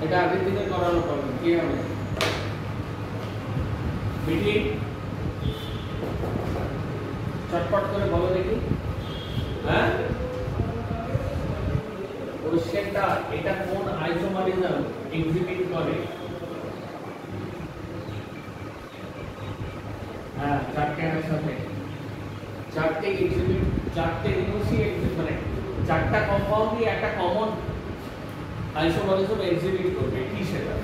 এটা আগের দিনে করানো প্রবলেম কি হবে বিটি চটপট করে বলো দেখি হ্যাঁ কোশ্চেনটা এটা কোন আইসোমারিজম এক্সিবিট করে হ্যাঁ চারটে একসাথে চারটে এক্সিবিট চারটে ইনোসিয়েট মানে চারটা কম্পাউন্ডই একটা কমন আইসোমারিজম এক্সিবিট করবে কি সেটা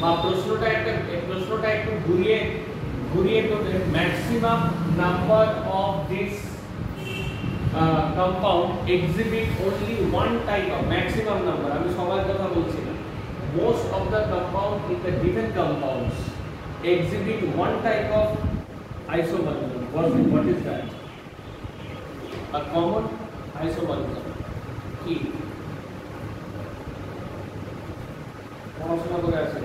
বা প্রশ্নটা একটু ঘুরিয়ে করবে maximum number of this compound exhibit only one type of maximum number আমি সবার কথা বলছি না most of the compound in the given compounds exhibit one type of isomerism what is that a common isomerism কি পড়াশোনা করে আছে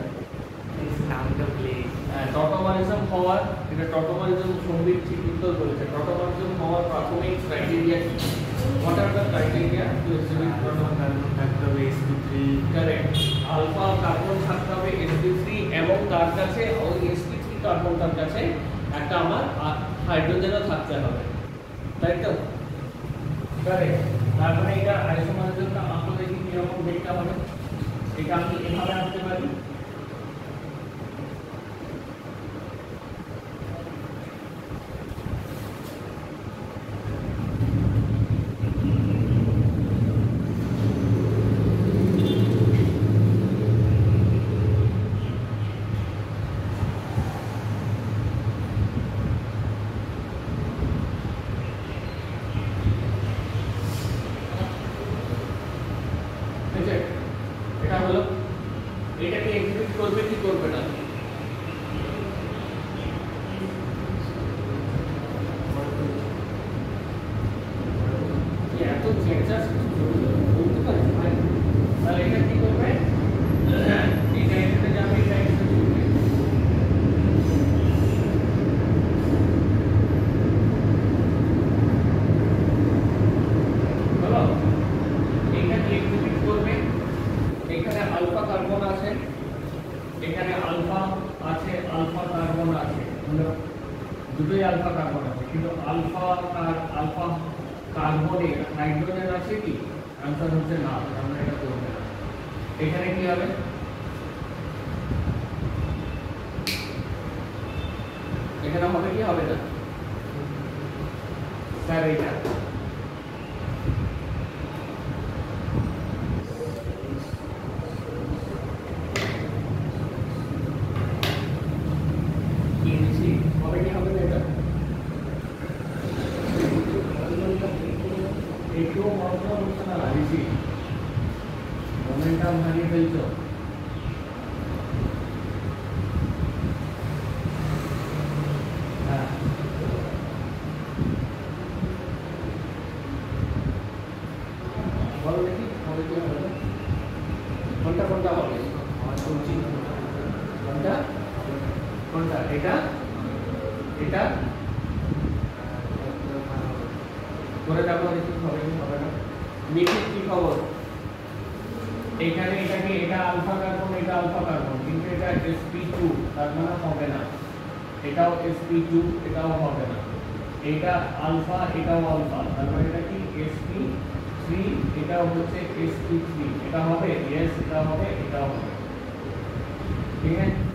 tautomerism হওয়ার এটা টটোমারিজম সম্বিত ঠিক উত্তর বলেছে টটোমারিজম হওয়ার প্রাথমিক ক্রাইটেরিয়া কি what are the criteria to exhibit tautomerism থাকতে হবে sp3 কারেক্ট আলফা কার্বন থাকতে হবে sp3 এবং তার কাছে ওই sp3 কার্বনটার কাছে একটা আমার হাইড্রোজেনও থাকতে হবে তাই তো কারেক্ট তারপরে এটা আইসোমারিজমটা আমরা দেখি কি রকম দেখতে হবে এটা আমি এভাবে আনতে পারি এটা হলো এটাকে এক্সিকিউট করবে কি করবে না এত চেঞ্জেস বলতে পারে তাহলে এটা কি করবে এটা এখানে যাবে এটা এক্সিকিউট করবে হলো এটা কি এক্সিকিউট করবে এখানে আলফা কার্বন আছে এখানে আলফা আছে আলফা কার্বন আছে দুটোই আলফা কার্বন আছে কিন্তু আলফা কার্বনে হাইড্রোজেন আছে কি आंसर হচ্ছে না আমরা এটা করব না এখানে কি হবে এখানে হবে কি হবে না স্যার এটা একটু মন্ত্র হচ্ছে না বেশি মোমেন্টাম হারিয়ে ফেলছো হ্যাঁ বলো দেখি হবে কি হবে কোনটা কোনটা হবে কোনটা কোনটা এটা এটা করে দেখো দেখি হবে কি হবে না মিথিক কি খবর এখানে এটা আলফা কার্বন কিন্তু এটা sp2 তার মানে হবে না এটাও sp2 এটাও হবে না এটা আলফা এটাও আলফা তার মানে এটা কি sp3 এটাও হচ্ছে sp3 এটা হবে यस এটা হবে এটাও হবে ঠিক আছে